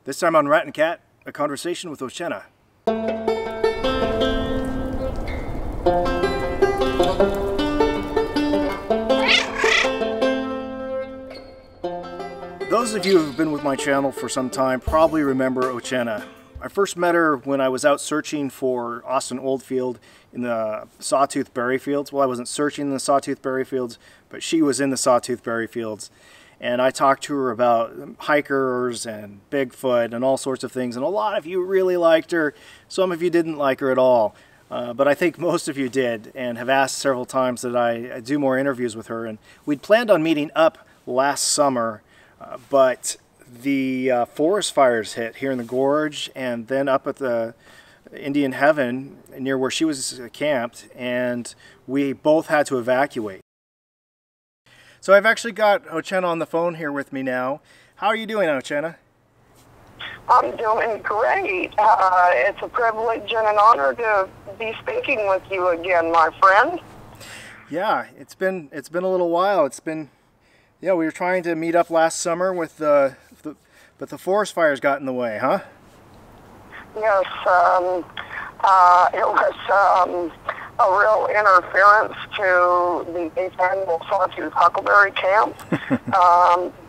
This time on Rat and Cat, a conversation with OchéNah. Those of you who have been with my channel for some time probably remember OchéNah. I first met her when I was out searching for Austin Oldfield in the sawtooth berry fields. Well, I wasn't searching in the sawtooth berry fields, but she was in the sawtooth berry fields. And I talked to her about hikers and Bigfoot and all sorts of things. And a lot of you really liked her. Some of you didn't like her at all. But I think most of you did and have asked several times that I do more interviews with her. And we'd planned on meeting up last summer, but the forest fires hit here in the gorge and then up at the Indian Heaven near where she was camped, and we both had to evacuate. So I've actually got OchéNah on the phone here with me now. How are you doing, OchéNah? I'm doing great. It's a privilege and an honor to be speaking with you again, my friend. Yeah, it's been a little while. We were trying to meet up last summer with but the forest fires got in the way, huh? Yes, it was a real interference to the 8th annual Sawtooth Huckleberry Camp.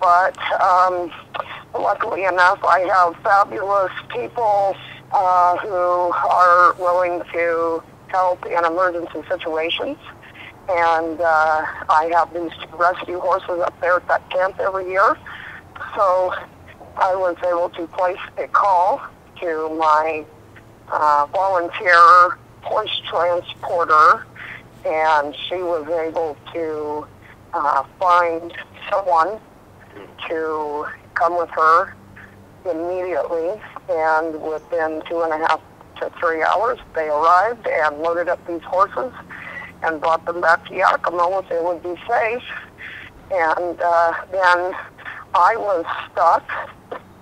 But luckily enough, I have fabulous people who are willing to help in emergency situations. And I have these 2 rescue horses up there at that camp every year. So I was able to place a call to my volunteer horse transporter, and she was able to find someone to come with her immediately, and within 2.5 to 3 hours they arrived and loaded up these horses and brought them back to Yakima where they would be safe. And then I was stuck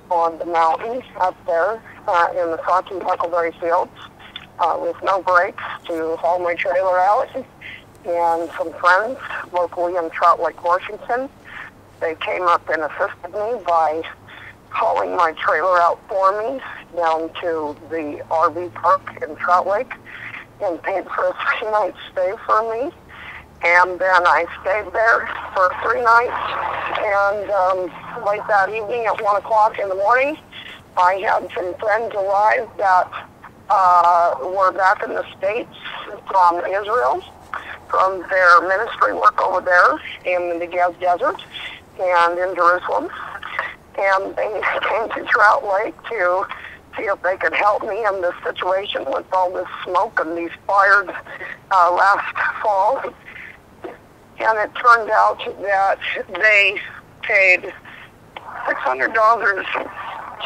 on the mountain up there in the Sawtooth Huckleberry Fields with no brakes to haul my trailer out. And some friends locally in Trout Lake, Washington, they came up and assisted me by hauling my trailer out for me down to the RV park in Trout Lake and paid for a 3-night stay for me. And then I stayed there for 3 nights, and late that evening at 1 o'clock in the morning, I had some friends arrive that were back in the States from Israel, from their ministry work over there in the Negev Desert and in Jerusalem. And they came to Trout Lake to see if they could help me in this situation with all this smoke and these fires last fall. And it turned out that they paid $600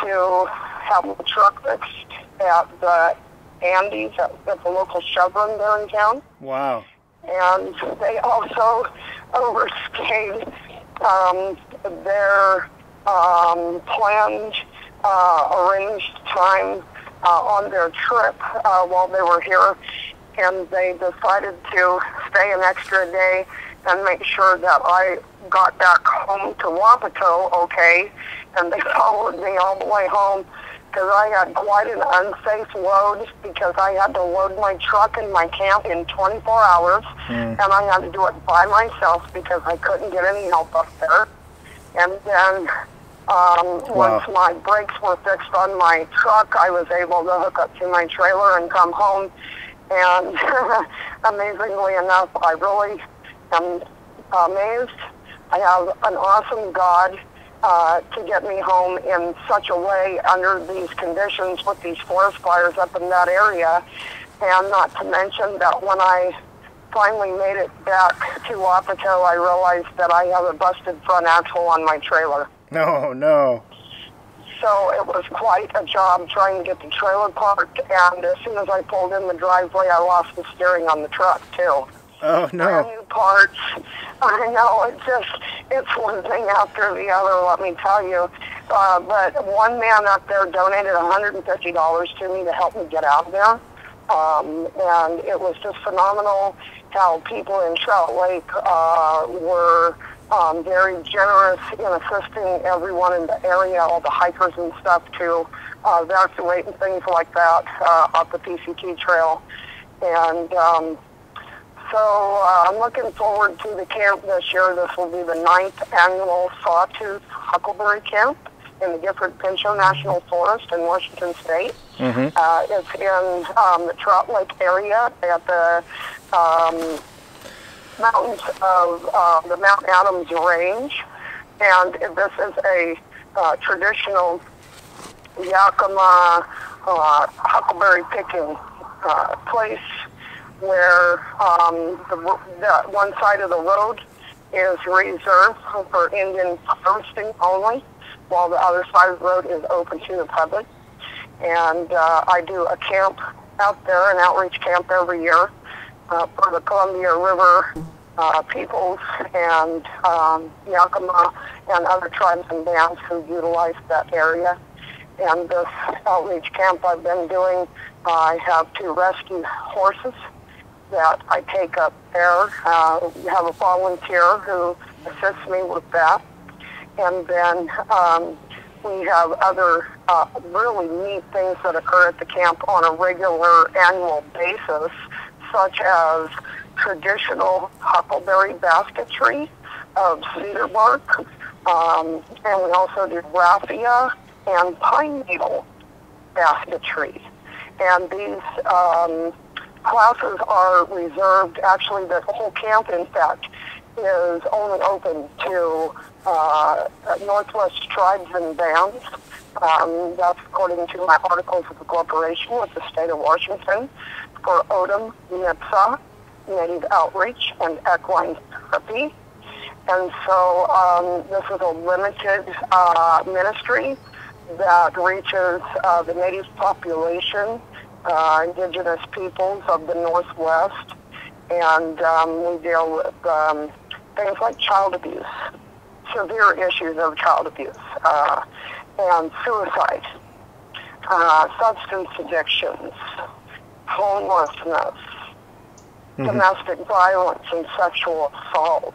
to have the truck fixed at the Andes, at the local Chevron there in town. Wow. And they also overstayed their planned, arranged time on their trip while they were here. And they decided to stay an extra day and make sure that I got back home to Wapato okay. And they followed me all the way home because I had quite an unsafe load because I had to load my truck in my camp in 24 hours. And I had to do it by myself because I couldn't get any help up there. And then once my brakes were fixed on my truck, I was able to hook up to my trailer and come home. And amazingly enough, I really am amazed. I have an awesome God to get me home in such a way under these conditions with these forest fires up in that area. And not to mention that when I finally made it back to Wapato, I realized that I have a busted front axle on my trailer. No. So it was quite a job trying to get the trailer parked, and as soon as I pulled in the driveway, I lost the steering on the truck, too. Oh, no. Brand new parts. I know, it's one thing after the other, let me tell you. But one man up there donated $150 to me to help me get out of there. And it was just phenomenal how people in Trout Lake were very generous in assisting everyone in the area, all the hikers and stuff, to evacuate and things like that off the PCT trail. And so I'm looking forward to the camp this year. This will be the 9th annual Sawtooth Huckleberry Camp in the Gifford-Pinchot National Forest in Washington State. It's in the Trout Lake area at the mountains of the Mount Adams Range. And this is a traditional Yakima huckleberry picking place where the one side of the road is reserved for Indian harvesting only, while the other side of the road is open to the public. And I do a camp out there, an outreach camp every year for the Columbia River peoples and Yakima and other tribes and bands who utilize that area. And this outreach camp I've been doing, I have 2 rescue horses that I take up there. We have a volunteer who assists me with that. And then we have other really neat things that occur at the camp on a regular annual basis, such as traditional huckleberry basketry of cedar bark, and we also do raffia and pine needle basketry. And these classes are reserved, actually the whole camp, in fact, is only open to Northwest tribes and bands. That's according to my articles of incorporation with the state of Washington for Odom, NIPSA, Native Outreach, and Equine Therapy. And so this is a limited ministry that reaches the native population, indigenous peoples of the Northwest, and we deal with things like child abuse, severe issues of child abuse, and suicide, substance addictions, homelessness, domestic violence, and sexual assault.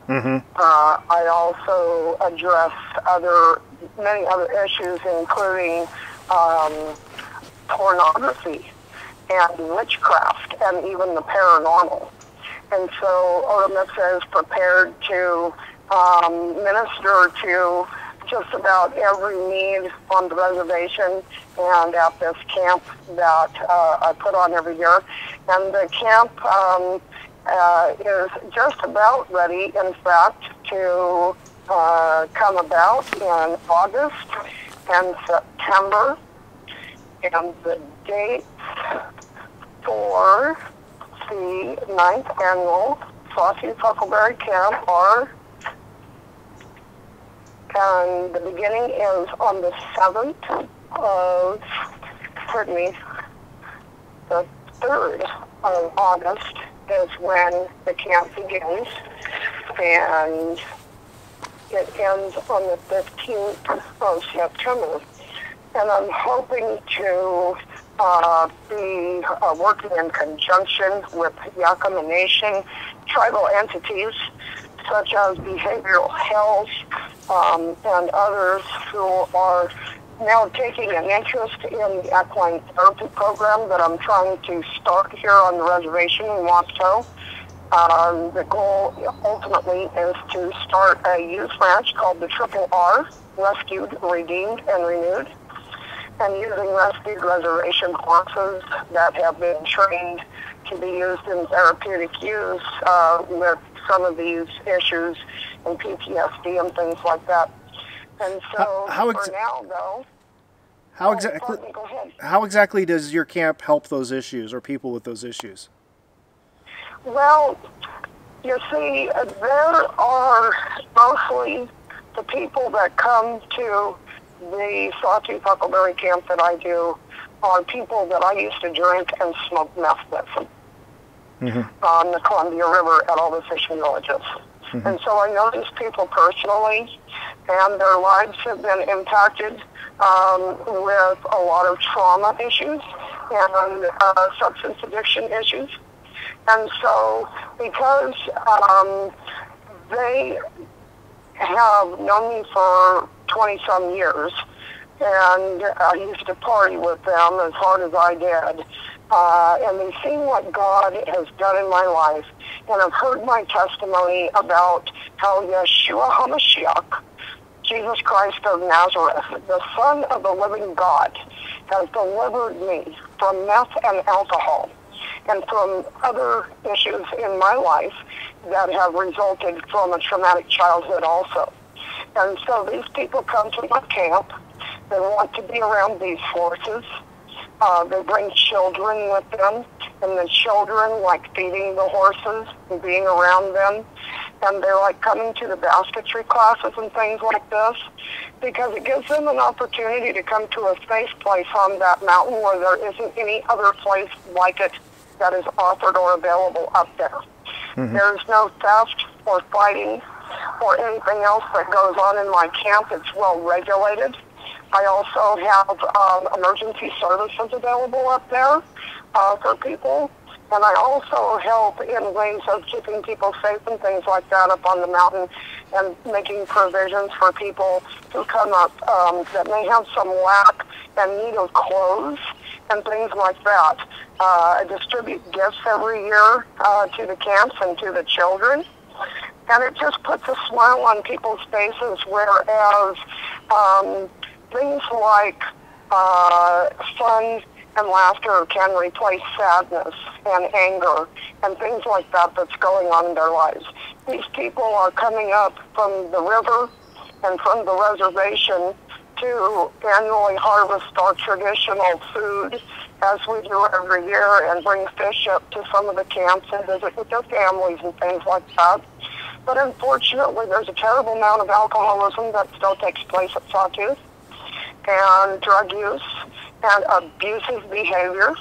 I also address many other issues, including pornography and witchcraft and even the paranormal. And so OchéNah is prepared to minister to just about every need on the reservation and at this camp that I put on every year. And the camp is just about ready, in fact, to come about in August and September. And the dates for the 9th annual Sawtooth Huckleberry Camp are, and the beginning is on the 7th of, the 3rd of August is when the camp begins, and it ends on the 15th of September. And I'm hoping to be working in conjunction with Yakima Nation tribal entities such as behavioral health and others who are now taking an interest in the equine therapy program that I'm trying to start here on the reservation in Wasco. The goal ultimately is to start a youth ranch called the Triple R, Rescued, Redeemed, and Renewed, and using rescued reservation horses that have been trained to be used in therapeutic use with some of these issues and PTSD and things like that. And so for now, though... How exactly does your camp help those issues or people with those issues? Well, you see, there are mostly the people that come to the Sawtooth Huckleberry Camp that I do are people that I used to drink and smoke meth with on the Columbia River at all the fishing villages. And so I know these people personally, and their lives have been impacted with a lot of trauma issues and substance addiction issues. And so because they have known me for 20-some years, and I used to party with them as hard as I did. And they've seen what God has done in my life, and have heard my testimony about how Yeshua HaMashiach, Jesus Christ of Nazareth, the Son of the living God, has delivered me from meth and alcohol and from other issues in my life that have resulted from a traumatic childhood also. And so these people come to my camp. They want to be around these horses. They bring children with them, and the children like feeding the horses and being around them. And they like coming to the basketry classes and things like this because it gives them an opportunity to come to a safe place on that mountain where there isn't any other place like it that is offered or available up there. Mm-hmm. There's no theft or fighting or anything else that goes on in my camp. It's well regulated. I also have emergency services available up there for people. And I also help in ways of keeping people safe and things like that up on the mountain and making provisions for people who come up that may have some lack and need of clothes and things like that. I distribute gifts every year to the camps and to the children. And it just puts a smile on people's faces, whereas things like fun and laughter can replace sadness and anger and things like that that's going on in their lives. These people are coming up from the river and from the reservation to annually harvest our traditional food as we do every year and bring fish up to some of the camps and visit with their families and things like that. But unfortunately, there's a terrible amount of alcoholism that still takes place at Sawtooth, and drug use and abusive behavior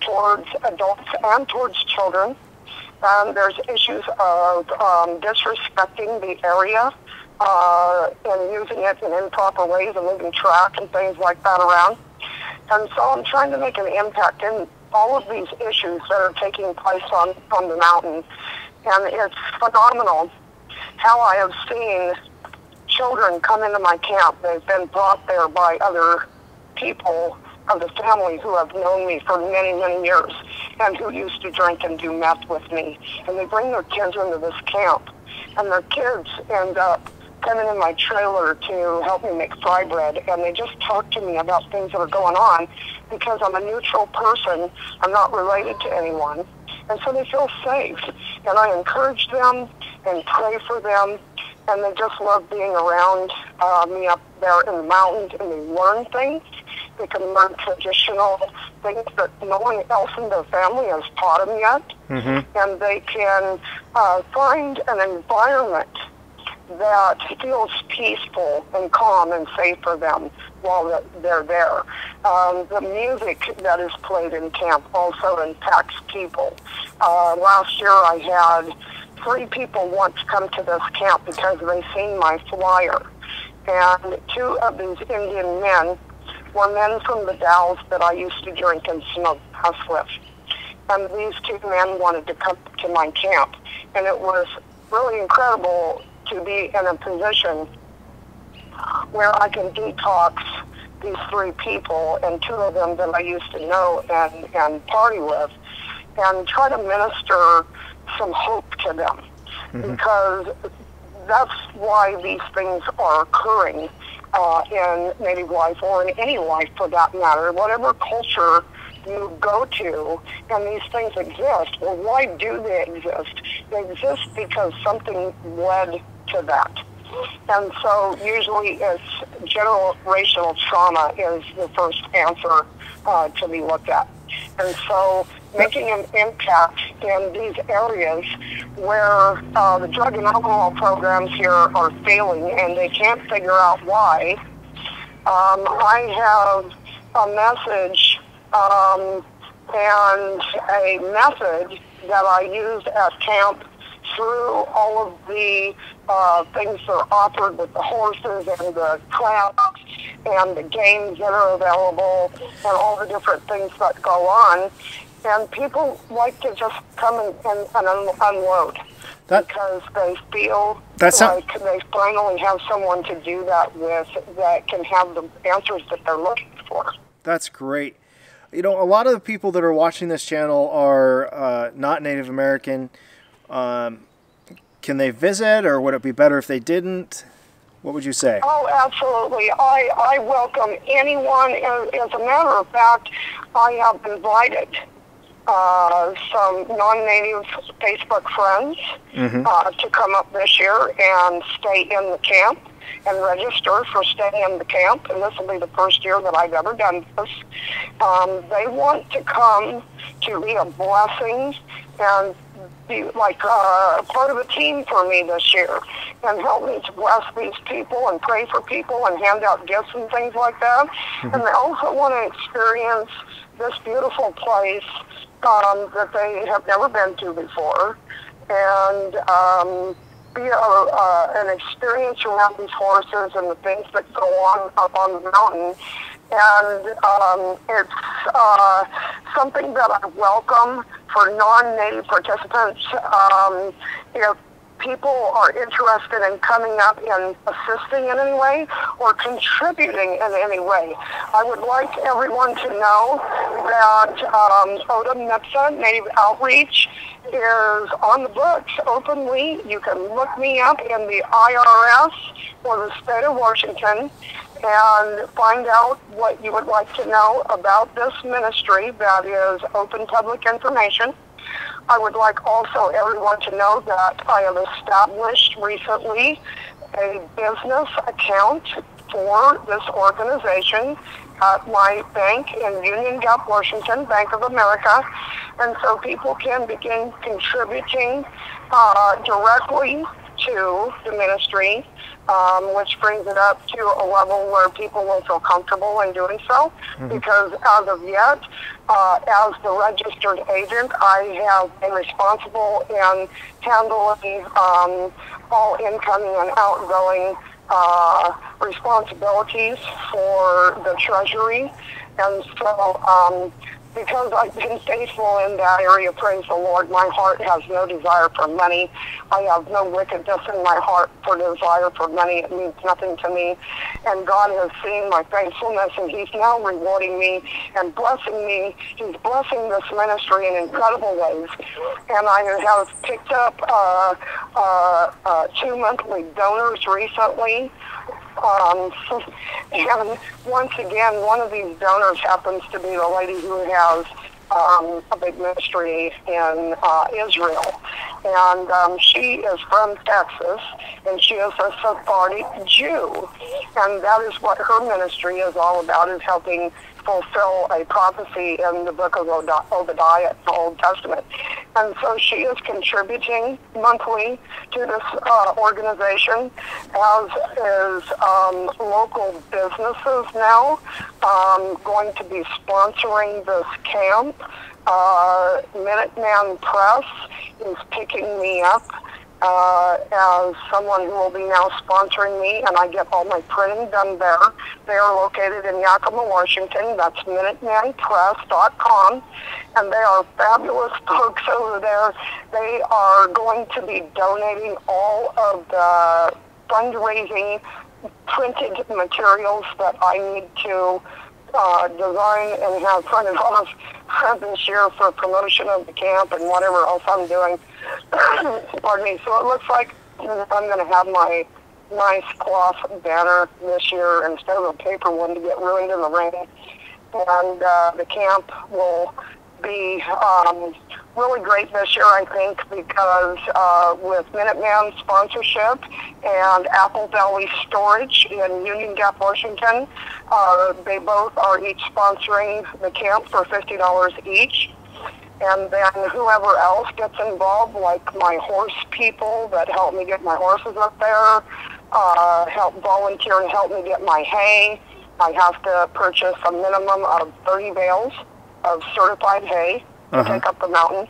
towards adults and towards children. There's issues of disrespecting the area and using it in improper ways and moving track and things like that around. And so I'm trying to make an impact in all of these issues that are taking place on the mountain. And it's phenomenal how I have seen children come into my camp. They've been brought there by other people of the family who have known me for many, many years and who used to drink and do meth with me. And they bring their kids into this camp. And their kids end up coming in my trailer to help me make fry bread. And they just talk to me about things that are going on because I'm a neutral person. I'm not related to anyone. And so they feel safe. And I encourage them and pray for them. And they just love being around me up there in the mountains, and they learn things. They can learn traditional things that no one else in their family has taught them yet. Mm-hmm. And they can find an environment that feels peaceful and calm and safe for them while they're there. The music that is played in camp also impacts people. Last year I had 3 people want to come to this camp because they seen my flyer. And 2 of these Indian men were men from the Dalles that I used to drink and smoke house with. And these 2 men wanted to come to my camp. And it was really incredible to be in a position where I can detox these 3 people, and 2 of them that I used to know and party with, and try to minister some hope to them. Mm-hmm. Because that's why these things are occurring in Native life, or in any life for that matter, whatever culture you go to, and these things exist. Well, why do they exist? They exist because something led to that. And so usually it's generational trauma is the first answer to be looked at. And so making an impact in these areas where the drug and alcohol programs here are failing and they can't figure out why, I have a message and a method that I use at camp through all of the things that are offered with the horses and the crafts and the games that are available and all the different things that go on. And people like to just come and unload because they feel like they finally have someone to do that with that can have the answers that they're looking for. That's great. You know, a lot of the people that are watching this channel are not Native American. Can they visit, or would it be better if they didn't? What would you say? Oh, absolutely. I welcome anyone. As a matter of fact, I have invited some non-native Facebook friends to come up this year and stay in the camp and register for staying in the camp. And this will be the first year that I've ever done this. They want to come to be a blessing and be like part of a team for me this year and help me to bless these people and pray for people and hand out gifts and things like that. And they also want to experience this beautiful place that they have never been to before, and be an experience around these horses and the things that go on up on the mountain. And it's something that I welcome for non-native participants. If people are interested in coming up and assisting in any way or contributing in any way, I would like everyone to know that OchéNah Native Outreach is on the books openly. You can look me up in the IRS or the state of Washington and find out what you would like to know about this ministry that is open public information. I would like also everyone to know that I have established recently a business account for this organization at my bank in Union Gap, Washington, Bank of America. And so people can begin contributing directly to the ministry, which brings it up to a level where people will feel comfortable in doing so. Because as of yet, as the registered agent, I have been responsible in handling all incoming and outgoing responsibilities for the Treasury. And so because I've been faithful in that area, praise the Lord, my heart has no desire for money. I have no wickedness in my heart for desire for money. It means nothing to me. And God has seen my faithfulness, and He's now rewarding me and blessing me. He's blessing this ministry in incredible ways. And I have picked up 2 monthly donors recently. And once again, one of these donors happens to be the lady who has a big ministry in Israel. And she is from Texas, and she is a Sephardic Jew. And that is what her ministry is all about, is helping fulfill a prophecy in the book of Obadiah in the Old Testament. And so she is contributing monthly to this organization, as is local businesses now going to be sponsoring this camp. Minuteman Press is picking me up as someone who will be now sponsoring me, and I get all my printing done there. They are located in Yakima, Washington. That's MinutemanPress.com, and they are fabulous folks over there. They are going to be donating all of the fundraising printed materials that I need to design and have printed off this year for promotion of the camp and whatever else I'm doing. Pardon me. So it looks like I'm going to have my nice cloth banner this year instead of a paper one to get ruined in the rain. And the camp will be really great this year, I think, because with Minuteman sponsorship and Apple Valley Storage in Union Gap, Washington, they both are each sponsoring the camp for $50 each. And then whoever else gets involved, like my horse people that help me get my horses up there, help volunteer and help me get my hay. I have to purchase a minimum of 30 bales of certified hay to take up the mountain.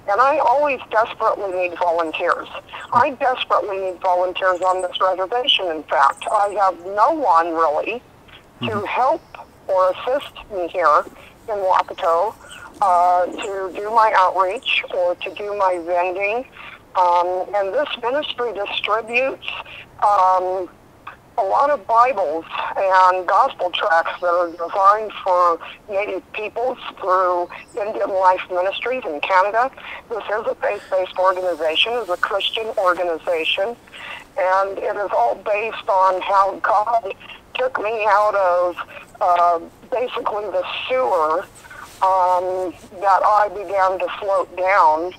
And I always desperately need volunteers. I desperately need volunteers on this reservation, in fact. I have no one really to help or assist me here in Wapato to do my outreach or to do my vending. And this ministry distributes a lot of Bibles and gospel tracts that are designed for Native peoples through Indian Life Ministries in Canada. This is a faith-based organization, it's a Christian organization, and it is all based on how God took me out of basically the sewer that I began to float down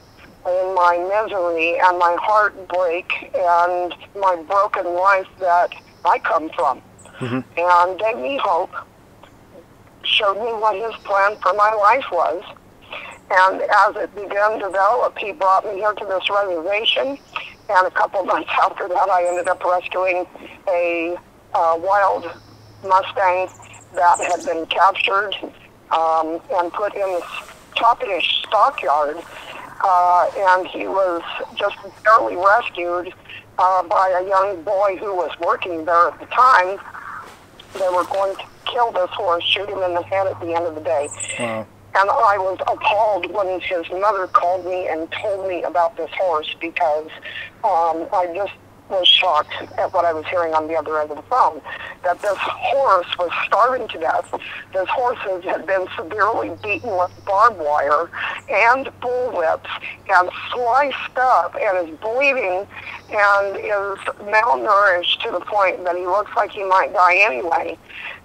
in my misery and my heartbreak and my broken life that I come from. And gave me hope, showed me what his plan for my life was. And as it began to develop, he brought me here to this reservation. And a couple months after that, I ended up rescuing a wild Mustang that had been captured and put in this Toppenish stockyard. And he was just barely rescued by a young boy who was working there at the time. They were going to kill this horse, shoot him in the head at the end of the day. Wow. And I was appalled when his mother called me and told me about this horse because I just was shocked at what I was hearing on the other end of the phone, that this horse was starving to death. This horse had been severely beaten with barbed wire and bullwhips and sliced up and is bleeding and is malnourished to the point that he looks like he might die anyway.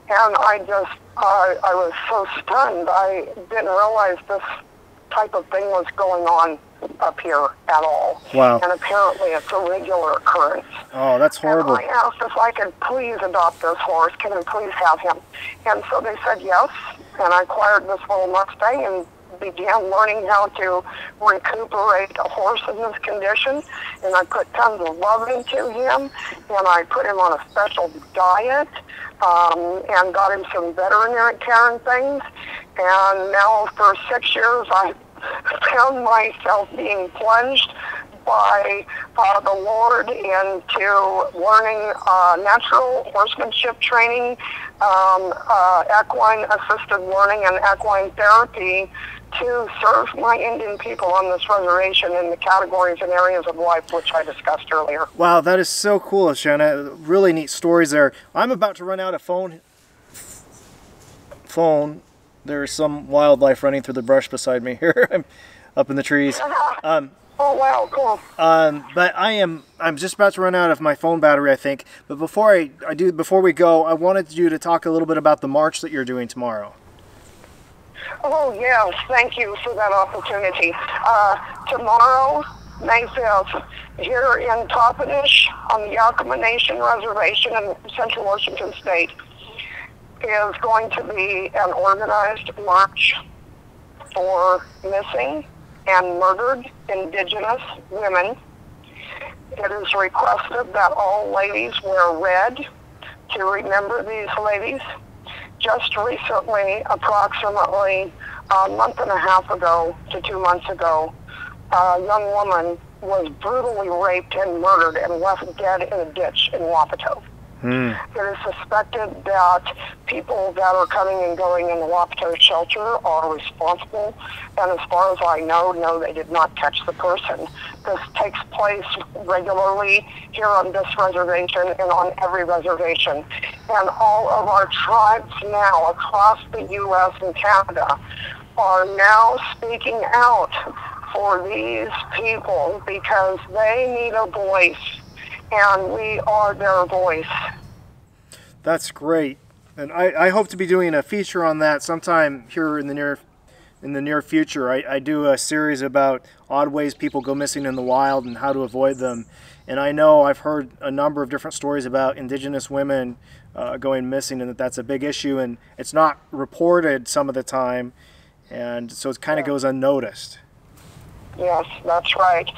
And I was so stunned. I didn't realize this type of thing was going on up here at all. Wow. And apparently it's a regular occurrence. Oh, that's horrible. And I asked if I could please adopt this horse. Can I please have him? And so they said yes. And I acquired this little Mustang and began learning how to recuperate a horse in this condition. And I put tons of love into him. And I put him on a special diet and got him some veterinary care and things. And now for 6 years, I found myself being plunged by the Lord into learning natural horsemanship training, equine-assisted learning, and equine therapy to serve my Indian people on this reservation in the categories and areas of life which I discussed earlier. Wow, that is so cool, OchéNah. Really neat stories there. I'm about to run out of phone. There's some wildlife running through the brush beside me here. I'm up in the trees. Oh wow, cool. But I'm just about to run out of my phone battery, I think. But before we go, I wanted you to talk a little bit about the march that you're doing tomorrow. Oh yes, thank you for that opportunity. Tomorrow, May 5th, here in Toppenish on the Yakima Nation Reservation in Central Washington State, is going to be an organized march for missing and murdered Indigenous women. It is requested that all ladies wear red to remember these ladies. Just recently, approximately a month and a half ago to 2 months ago, a young woman was brutally raped and murdered and left dead in a ditch in Wapato. It is suspected that people that are coming and going in the Wapato shelter are responsible, and as far as I know they did not catch the person. This takes place regularly here on this reservation and on every reservation. And all of our tribes now across the U.S. and Canada are now speaking out for these people because they need a voice. And we are their voice. That's great, and I hope to be doing a feature on that sometime here in the near future. I do a series about odd ways people go missing in the wild and how to avoid them. And I know I've heard a number of different stories about Indigenous women going missing, and that's a big issue, and it's not reported some of the time, and so it kind of goes unnoticed. Yes, that's right.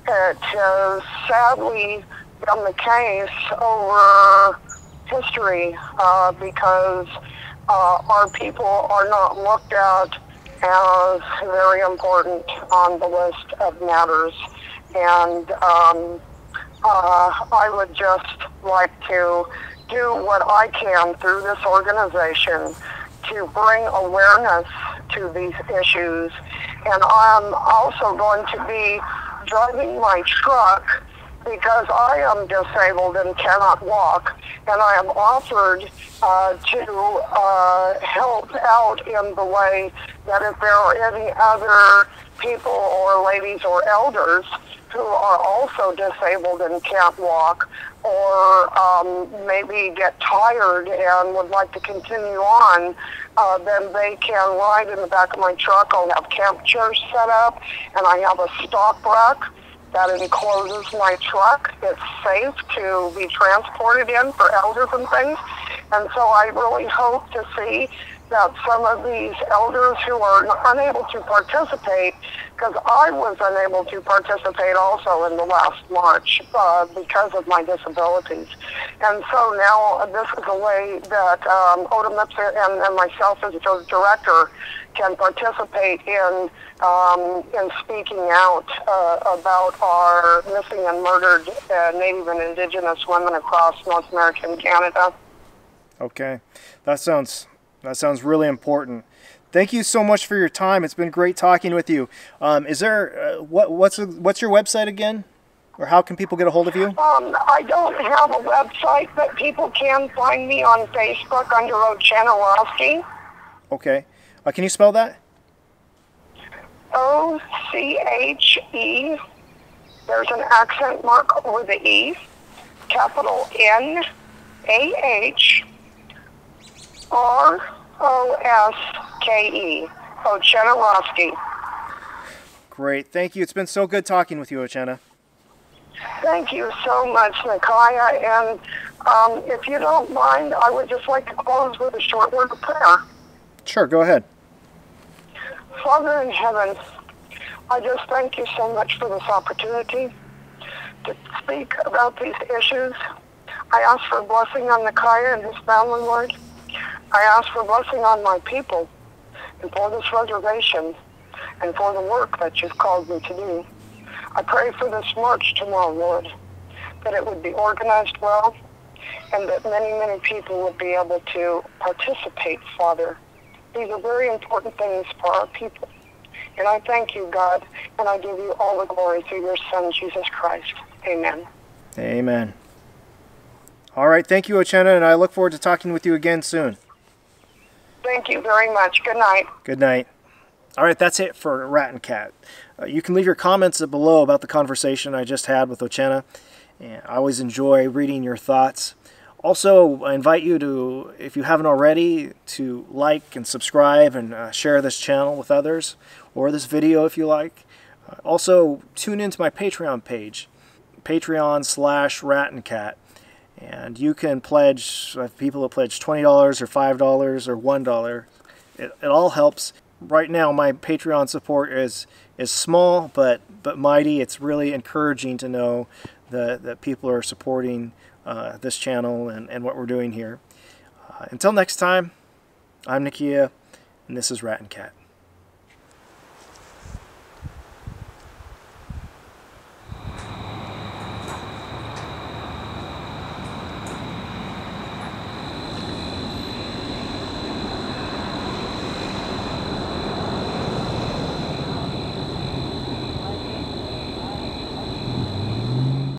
It has sadly been the case over history because our people are not looked at as very important on the list of matters. And I would just like to do what I can through this organization to bring awareness to these issues. And I'm also going to be driving my truck because I am disabled and cannot walk, and I am offered to help out in the way that if there are any other people or ladies or elders who are also disabled and can't walk, or maybe get tired and would like to continue on, then they can ride in the back of my truck. I'll have camp chairs set up, and I have a stock rack that encloses my truck. It's safe to be transported in for elders and things. And so I really hope to see that some of these elders who are unable to participate, because I was unable to participate also in the last march because of my disabilities. And so now this is a way that OchéNah and myself as a director can participate in speaking out about our missing and murdered Native and Indigenous women across North America and Canada. Okay, that sounds really important. Thank you so much for your time. It's been great talking with you. Is there what's your website again, or how can people get a hold of you? I don't have a website, but people can find me on Facebook under OchéNah. Okay, can you spell that? O-C-H-E. There's an accent mark over the E. Capital N-A-H-R-O-S-K-E. OchéNah. Great. Thank you. It's been so good talking with you, OchéNah. Thank you so much, Nikaya. And if you don't mind, I would just like to close with a short word of prayer. Sure, go ahead. Father in heaven, I just thank you so much for this opportunity to speak about these issues. I ask for a blessing on Nikaya and his family, Lord. I ask for a blessing on my people and for this reservation and for the work that you've called me to do. I pray for this march tomorrow, Lord, that it would be organized well and that many, many people would be able to participate, Father. These are very important things for our people. And I thank you, God, and I give you all the glory through your Son, Jesus Christ. Amen. Amen. All right, thank you, OchéNah, and I look forward to talking with you again soon. Thank you very much. Good night. Good night. All right, that's it for rat&cat. You can leave your comments below about the conversation I just had with OchéNah. And I always enjoy reading your thoughts. Also, I invite you to, if you haven't already, to like and subscribe and share this channel with others, or this video if you like. Also, tune into my Patreon page, Patreon/rat&cat. And you can pledge, people that pledge $20 or $5 or $1. It all helps. Right now, my Patreon support is small but mighty. It's really encouraging to know that people are supporting this channel and what we're doing here. Until next time, I'm Nikia, and this is rat&cat.